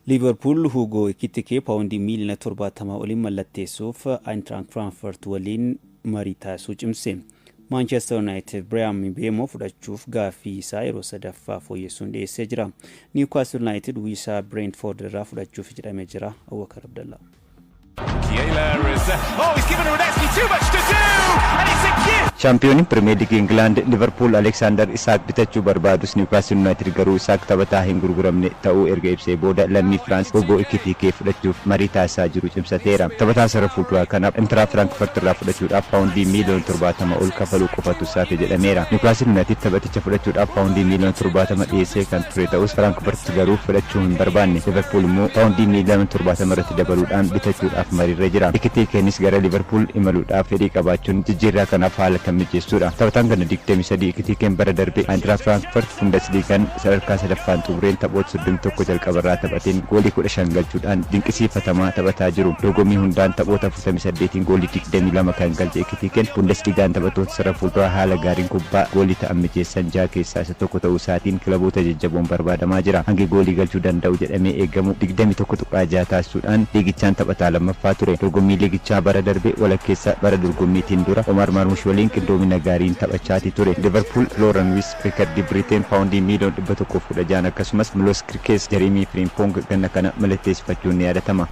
Liverpool Hugo Ekitike paundi miliyoona 70 waliin mallatteessuuf Eintracht Frankfurt waliin marii taasisuu cimse. Manchester United Bryan Mbeumo fudhachuuf gaaffii isaa yeroo sadaffaa fooyyessuun dhiyeessee jira. Newcastle United wiisaa Brentford irraa fudhachuuf jedhamee jira. Awwakar Abdallah. Champion Premier League England Liverpool Alexander Isak bitachuu barbaadus Newcastle United garuu Isak taphataa hin gurguramne ta'uu erga ibsee booda lammii France Hugo Ekitike fudhachuuf marii taasisaa jiru cimsateera. Taphataa sarara fuulduraa kanaaf Eintracht Frankfurt irraa fudhachuudhaaf paawundii miliyoona 70 ol kafaluu qofatu isaati jedhameera. Newcastle United taphaticha fudhachuudhaaf paawundii miliyoona 70 dhiyeessee kan ture ta'us Frankfurt garuu fudhachuu hin barbaanne. Liverpool immoo paawundii miliyoona 70 irratti dabaluudhaan bitachuudhaaf mariirra jira. Ekitikenis gara Liverpool imaluudhaaf fedhii qabaachuun jijjiirraa kanaaf haala kan mijeessuudha. Taphataan kana 23 Ekitikeen bara darbe Eintracht Frankfurt Bundesliigaan sadarkaa sadaffaan xumureen taphoota 31 jalqabarraa taphateen goolii 15 galchuudhaan dinqisiifatamaa taphataa jiru. Dorgommii hundaan taphoota 48 goolii 22 kan galche Ekitikeen Bundesliigaan taphattoota sarara fuulduraa haala gaariin kubbaa goolii ta'an mijeessan 6 keessaa isa tokko ta'uu isaatiin kilaboota jajjaboon barbaadamaa jira. Hangi goolii galchuu danda'u jedhamee eegamu 21.6 taasisuudhaan liigichaan taphataa lammaffaa ture. Dorgommii liigichaa bara darbe walakkeessa bara dorgommiitiin dura Omar Marmush waliin qindoomina gaariin taphachaati ture. Liverpool Florian Wirtz Ricardi Britain paawundii miliyoona 116 akkasumas Milos Kirkes Jeremy Frimpong ganna kana mallatteessifachuun ni yaadatama.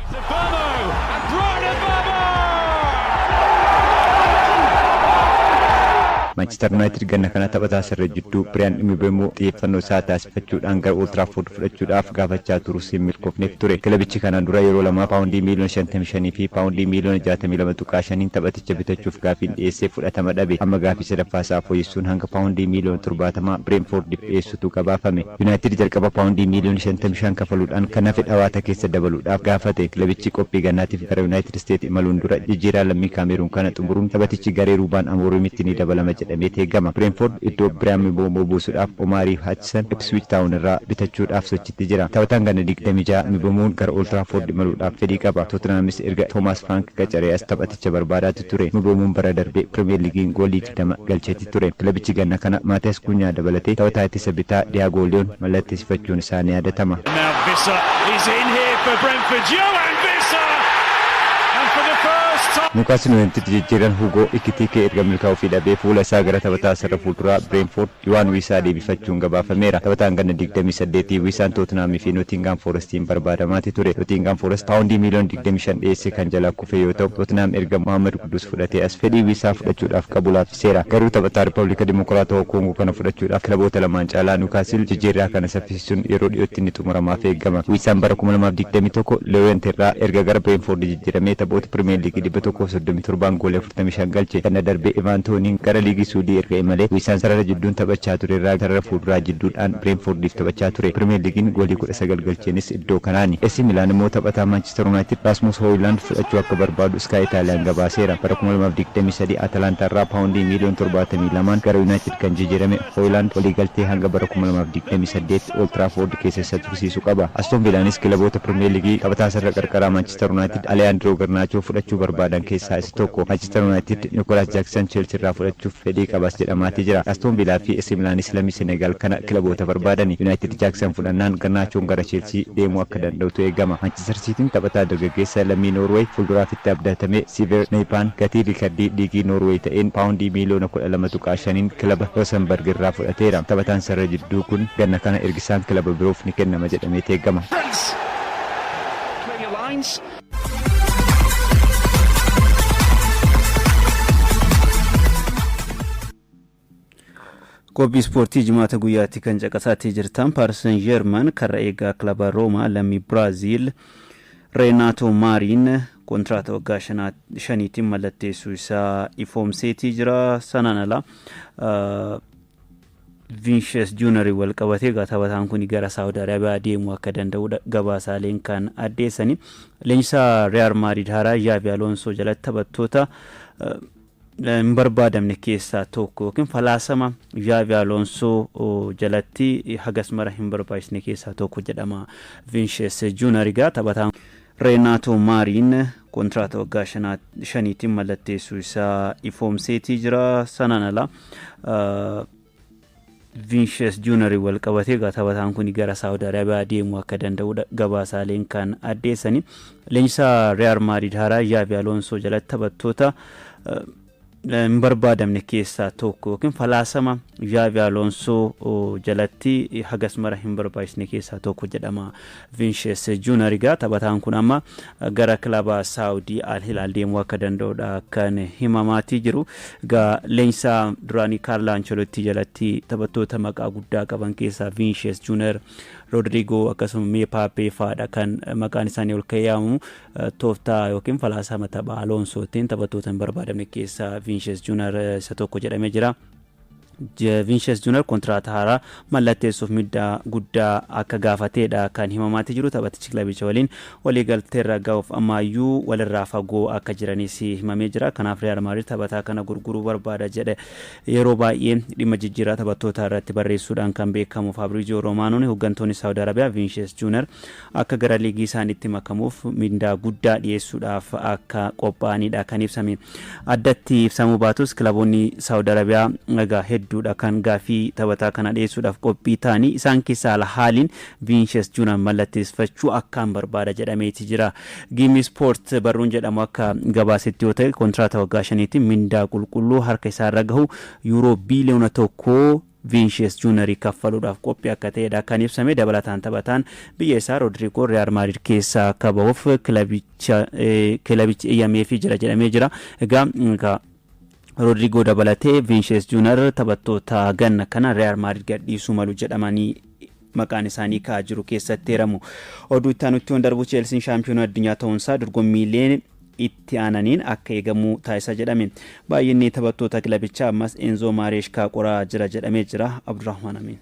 Manchester United ganna kana taphataa sarara jidduu Bryan Mbeumo xiyyeeffannoo isaa taasifachuudhaan gara Old Trafford fudhachuudhaaf gaafachaa turus hin milkoofneef ture. Kilabichi kanaan dura yeroo lama paawundii miliyoona 55 fi paawundii miliyoona 62.5 taphaticha bitachuuf gaaffiin dhiyeessee fudhatama dhabe. Amma gaaffii sadaffaa isaa fooyyessuun hanga paawundii miliyoona 70 Brentfordiif dhiyeessutu gabaafame. United jalqaba paawundii miliyoona 55 kafaluudhaan kan hafe dhawaata keessa dabaluudhaaf gaafate. Kilabichi qophii gannaatiif gara United State imaluun dura jijjiiraa lammii Kaameruun kana xumuruun taphatichi garee Ruben Amorimtti ni dabalama jedhamee eegama. Brentford iddoo Bryan Mbeumo buusuudhaaf Omari Hutchinson Ipswich Town irraa bitachuudhaaf sochitti jira. Taphataan ganna 26 Mbeumoon gara Old Trafford imaluudhaaf fedhii qaba. Tottenhamis erga Thomas Frank qacaree as taphaticha barbaadaatu ture. Mbeumoon bara darbe Premier Leaguein goolii 20 galcheetti ture. Kilabichi ganna kana Matthias Cunha dabalatee taphataa ittisa bitaa Diego Leon mallatteessifachuun isaa ni yaadatama. Newcastle United jijjiiran Hugo Ekitike erga milkaa'uu fi dhabee fuula isaa gara taphataa sarara fuulduraa Brentford Yohan Wissa deebifachuun gabaafameera. Taphataan ganna 28 Wissaan Tottenham fi Nottingham Forestiin barbaadamaati ture. Nottingham Forest paawundii miliyoona 25 dhiyeessee kan jalaa kufe yoo ta'u Tottenham erga Mohamed Kudus fudhatee as fedhii Wissaa fudhachuudhaaf qabu laaffiseera. Garuu taphataa Riippaabilika Dimokiraatawaa Koongoo kana fudhachuudhaaf kilaboota lamaan caalaa Newcastle jijjiirraa kana saffisiisuun yeroo dhiyootti ni xumuramaaf eegama. Wissaan bara 2021 Lorient irraa erga gara Brentford jijjiiramee taphoota Premier League 137 goolii 45 galche. Kana darbe Evantoniin gara liigii Suudii erga imalee Wissaan sarara jidduun taphachaa ture irraa sarara fuulduraa jidduudhaan Brentfordiif taphachaa ture. Premier Leaguein goolii 19 galcheenis iddoo kanaani. AC Milan immoo taphataa Manchester United Rasmus Hojlund fudhachuu akka barbaadu Sky Italian gabaaseera. Bara 2023 Atalanta irraa paawundii miliyoona 72 gara United kan jijjiirame Hojlund walii galtee hanga bara 2028 Old Trafford keessa tursiisuu qaba. Aston Villaanis kilaboota Premier League taphataa sarara qarqaraa Manchester United Alejandro Garnacho fudhachuu barbaadan keessaa isa tokko. Manchester United Nicolas Jackson Chelsea irraa fudhachuuf fedhii qabas jedhamaati jira. Aston Villa fi AC Milaanis lammii Senegal kana kilaboota barbaadani. United Jackson fudhannaan Garnachoon gara Chelsea deemuu akka danda'utu eegama. Manchester Cityn taphataa dargaggeessa lammii Norway fuulduraaf itti abdatame Siver Neipan gatii riikardii liigii Norway ta'een paawundii miliyoona 12.5 kilaba Rosenborg irraa fudhateera. Taphataan sarara jidduu kun ganna kana ergisaan kilaba biroof ni kennama jedhamee eegama. Qophii ispoortii jimaata guyyaatti kan caqasaatti jirtan Paris Saint-Germain karra eegaa kilaba Roomaa lammii Biraazil Renato Marin kontraata waggaa 5tiin mallatteessuu isaa ifoomseetii jira. Sanaan ala Vinicius Junior wal qabatee taphataan kun gara Saudi Arabia deemuu akka danda'u gabaasaaleen kan addeessani. Leenjisaa Real Madrid haaraa Xavi Alonso jalatti taphattoota hin barbaadamne keessaa tokko yookiin falaasama Xavi Alonso jalatti hagas mara hin barbaachisne keessaa tokko jedhama. Vinicius Junior taphataan Renato Marin kontraata waggaa 5tiin mallatteessuu isaa ifoomseetii jira. Sanaan ala Vinicius Junior wal qabatee taphataan kun gara Saudi Arabia deemuu akka danda'u gabaasaaleen kan addeessani. Leenjisaa Real Madrid haaraa Xabi Alonso jalatti taphattoota hin barbaadamne keessaa tokko yookiin falaasama Xabi Alonso jalatti hagas mara hin barbaachisne keessaa tokko jedhama. Vinicius Junior gaa taphataan kun amma gara kilaba Saudi Al Hilal deemuu akka danda'udha kan himamaatii jiru. Gaa leenjisaa duraanii Carlo Ancelotti jalatti taphattoota maqaa guddaa qaban keessaa Vinicius Junior, Rodrigo akkasumas Mbappe faadha kan maqaan isaanii ol kaa'amu tooftaa yookiin falaasama tapha Alonsootiin taphattoota hin barbaadamne keessaa Vinicius Junior isa tokko jedhamee jira. Vinicius Junior kontraata haaraa mallatteessuuf midhaa guddaa akka gaafateedha kan himamaatii jiru. Taphatichi kilabicha waliin waliigalteerra ga'uuf ammayyuu walirraa fagoo akka jiranis himamee jira. Kanaaf Real Madrid taphataa kana gurguruu barbaada jedhe yeroo baay'ee dhimma jijjiirraa taphattoota irratti barreessuudhaan kan beekamu Fabrizio Romanoon hooggantoonni Saudi Arabia Vinicius Junior akka gara liigii isaaniitti makamuuf midhaa guddaa dhiyeessuudhaaf akka qophaa'anidha kan ibsame. Addatti ibsamuu baatus kilaboonni Saudi Arabia nagaa hedduudha kan gaafii taphataa kana dhiyeessuudhaaf qophii ta'anii isaan keessaa haaliin Vinicius Junior mallatteessifachuu akkaan barbaada jedhameeti jira. Gimi Sport barruun jedhamu akka gabaasetti yoo ta'e kontraata waggaa 5tiin mindaa qulqulluu harka isaarra gahu yuuroo biiliyoona 1 Vinicius Junior kaffaluudhaaf qophii akka ta'edha kan ibsame. Dabalataan taphataan biyya isaa Rodrigo Real Madrid keessaa akka ba'uuf kilabichi eeyyameefii jira jedhamee jira. Egaa Rodrigo dabalatee Vinicius Junior taphattoota ganna kana Real Madrid gadhiisuu malu jedhamanii maqaan isaanii ka'aa jiru keessatti hiramu. Oduu itti aanutti darbu Chelsea shaampiyoona addunyaa ta'uunsaa dorgommiileen itti aananiin akka eegamu taasisa jedhame. Baay'inni taphattoota kilabichaa ammas Enzo Maresca qoraa jira jedhamee jira. Abdurrahman Amin.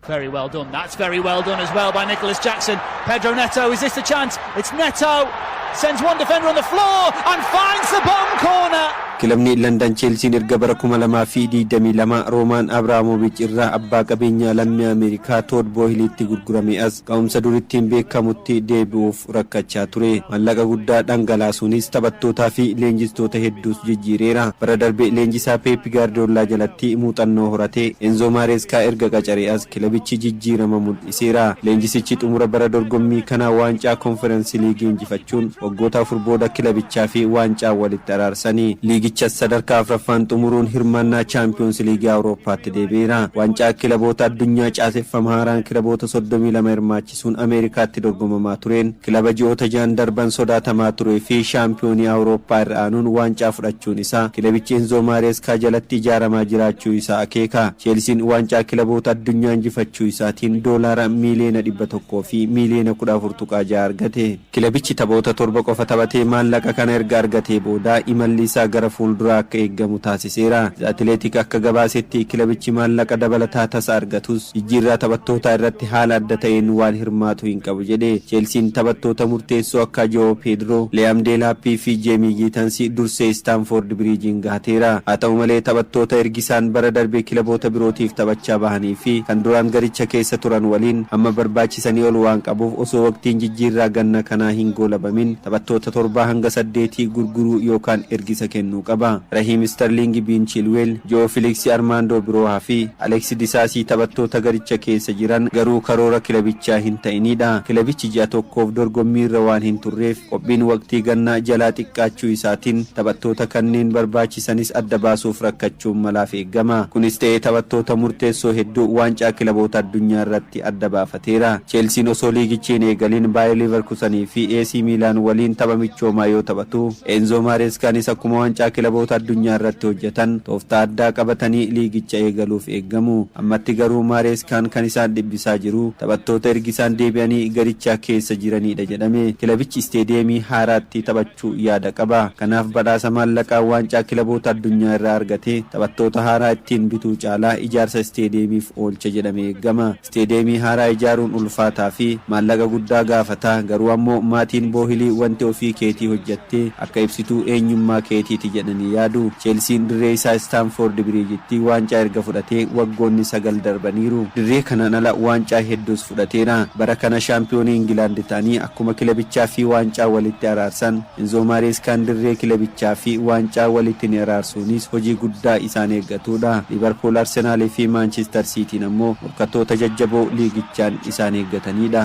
Very well done. That's very well done as well by Nicholas Jackson. Pedro Neto, is this the chance? It's Neto. Sends one defender on the floor and finds the bottom corner. Kilabni London Chelsea erga bara 2022 Roman Abramovich irraa abbaa qabeenyaa lammii Ameerikaa Todd Boehlytti gurgurame as ka'umsa durittiin beekamutti deebi'uuf rakkachaa ture. Mallaqa guddaa dhangalaasuunis taphattootaa fi leenjistoota hedduus jijjiireera. Bara darbe leenjisaa Pep Guardiola jalatti muuxannoo horate Enzo Maresca erga qacaree as kilabichi jijjiirama mul'iseera. Leenjisichi xumura bara dorgommii kana waancaa Conference League injifachuun waggoota 4 booda kilabichaa fi waancaa walitti araarsanii liigicha sadarkaa afraffaan xumuruun hirmaannaa Champions League Awurooppaatti deebi'eera. Waancaa kilaboota addunyaa caaseffama haaraan kilaboota 32 hirmaachisuun Ameerikaatti dorgomamaa tureen kilaba ji'oota 6 darban sodaatamaa turee fi shaampiyoonii Awurooppaa irra aanuun waancaa fudhachuun isaa kilabichi Enzo Maresca jalatti ijaaramaa jiraachuu isaa akeeka. Chelsean waancaa kilaboota addunyaa injifachuu isaatiin doolaara miiliyoona 100 fi miiliyoona 14.6 argate. Kilabichi taphoota 7 qofa taphatee maallaqa kana erga argatee booda imalli isaa gara fuulduraa akka eeggamu taasiseera. Atleetik akka gabaasetti kilabichi maallaqa dabalataa tasa argatus jijjiirraa taphattoota irratti haala adda ta'een waan hirmaatu hin qabu jedhe. Chelsean taphattoota murteessoo akka Joao Pedro, Liam Delap fi Jamie Gittins dursee Stamford Bridge'n gaateera. Haa ta'u malee taphattoota ergisaan bara darbee kilaboota birootiif taphachaa bahanii fi kan duraan garicha keessa turan waliin amma barbaachisanii ol waan qabuuf osoo waqtiin jijjiirraa ganna kanaa hin goolabamin taphattoota 7 hanga 8 gurguruu yookaan ergisa kennuu qaba. Raheem Sterling, Ben Chilwell, Joe Felix, Armando Broha fi Alex Disasi taphattoota garicha keessa jiran garuu karoora kilabichaa hin ta'inidha. Kilabichi ji'a tokkoof dorgommii irra waan hin turreef qophiin waqtii gannaa jalaa xiqqaachuu isaatiin taphattoota kanneen barbaachisanis adda baasuuf rakkachuun malaaf eeggama. Kunis ta'ee taphattoota murteessoo hedduu waancaa kilaboota addunyaa irratti adda baafateera. Chelsean osoo liigichiin eegaliin Bayer Leverkusen fi AC Milan waliin tapha michoomaa yoo taphatu Enzo Marescaanis akkuma waancaa kilaboota addunyaa irratti hojjetan tooftaa addaa qabatanii liigicha eegaluuf eeggamu. Ammatti garuu Marescaan kan isaan dhibbisaa jiru taphattoota ergisaan deebi'anii garichaa keessa jiranidha jedhame. Kilabichi isteediyeemii haaraatti taphachuu yaada qaba. Kanaaf badhaasa maallaqaa waancaa kilaboota addunyaa irraa argate taphattoota haaraa ittiin bituu caalaa ijaarsa isteediyeemiif oolcha jedhamee eeggama. Isteediyeemii haaraa ijaaruun ulfaataa fi maallaqa guddaa gaafata. Garuu ammoo maatiin Boehly wanti ofii keetii hojjatte akka ibsituu eenyummaa keetiiti jedha. jedhanii yaadu. Cheelsiin dirree isaa Stamford Bridgetti waancaa erga fudhatee waggoonni 9 darbaniiru. Dirree kanaan ala waancaa hedduus fudhateera. Bara kana shaampiyoonii Ingilaand ta'anii akkuma kilabichaa fi waancaa walitti araarsan Enzo Mareskaan dirree kilabichaa fi waancaa walitti ni araarsuunis hojii guddaa isaan eeggatudha. Liverpool, Arsenal fi Manchester City ammoo morkattoota jajjaboo liigichaan isaan eeggatanidha.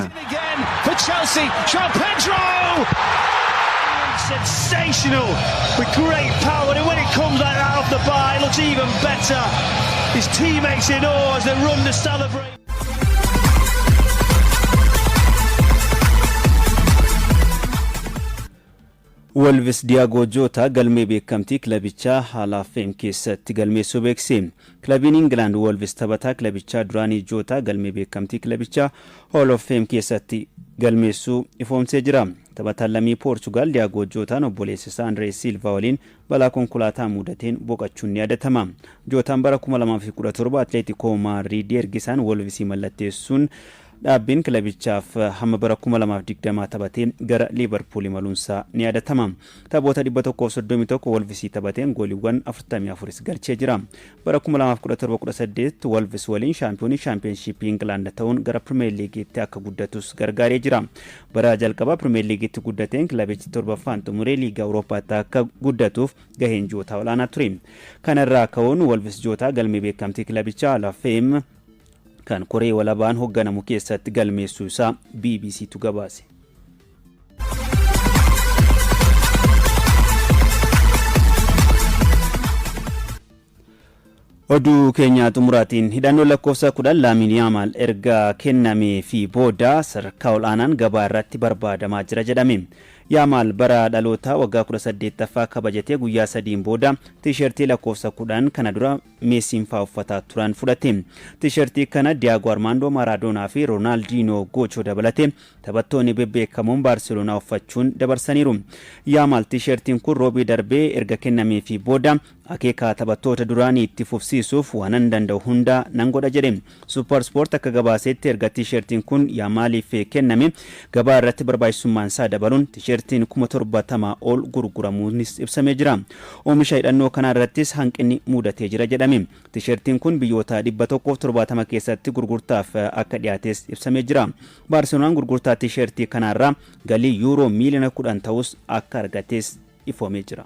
For Chelsea, João Pedro! Sensational, with great power, and when it comes like that off the bar, it looks even better. His teammates in awe as they run to celebrate. Wolves Diego Jota galmee beekamtii kilabichaa Hall of Fame keessatti galmeessuu beekse. Kilabiin England Wolves taphataa kilabichaa duraanii Jota galmee beekamtii kilabichaa Hall of Fame keessatti galmeessuu ifoomsee jira. Taphataan lammii Portugal Diego Jotaan obboleessa isaa Andres Silva waliin balaa konkolaataa mudateen boqachuun ni yaadatama. Jotaan bara 2017 Atletico Madrid ergisaan Wolves mallatteessuun dhaabbiin kilabichaaf hamma bara 2020 taphatee gara Liverpool imaluunsaa ni yaadatama. Taphoota 131 Wolves taphateen gooliiwwan 44 galchee jira. Bara 2017-18 Wolves waliin shaampiyoonii Championship England ta'uun gara Premier Leagueetti akka guddatus gargaaree jira. Bara jalqabaa Premier Leagueetti guddateen kilabichi 7ffaan xumuree Liiga Awuroopaatti akka guddatuuf gaheen Jootaa olaanaa ture. Kanarraa ka'uun Wolves Jootaa galmee beekamtii kilabichaa Hall of Fame kan koree walabaan hoogganamu keessatti galmeessuu isaa BBCtu gabaase. Oduu keenya xumuraatiin hidhannoo lakkoofsa 10 Laamin Yaamaal erga kennamee fi booda sadarkaa olaanaan gabaa irratti barbaadamaa jira jedhame. Yaamaal bara dhaloota waggaa 18ffaa kabajatee guyyaa 3 booda tiishertii lakkoofsa 10 kana dura Meessiin faa uffataa turan fudhate. Tiishertii kana Diego Armando Maradona fi Ronaldinho Gocho dabalate taphattoonni bebbeekamoon Barcelona uffachuun dabarsaniiru. Yaamaal tiishertiin kun roobii darbee erga kennamee fi booda akeeka taphattoota duraanii itti fufsiisuuf waan danda'u hunda nan godha jedhe. Super Sport akka gabaasetti erga tiishertiin kun Yaamaaliif kenname gabaa irratti barbaachisummaan isaa dabaluun tiishertiin 70,000 ol gurguramuunis ibsamee jira. Oomisha hidhannoo kana irrattis hanqinni mudatee jira jedhame. Tiishertiin kun biyyoota 170 keessatti gurgurtaaf akka dhiyaates ibsamee jira. Barcelonaan gurgurtaa tiishertii kanarraa galii yuuroo miliyoona 10 ta'us akka argates ifoomee jira.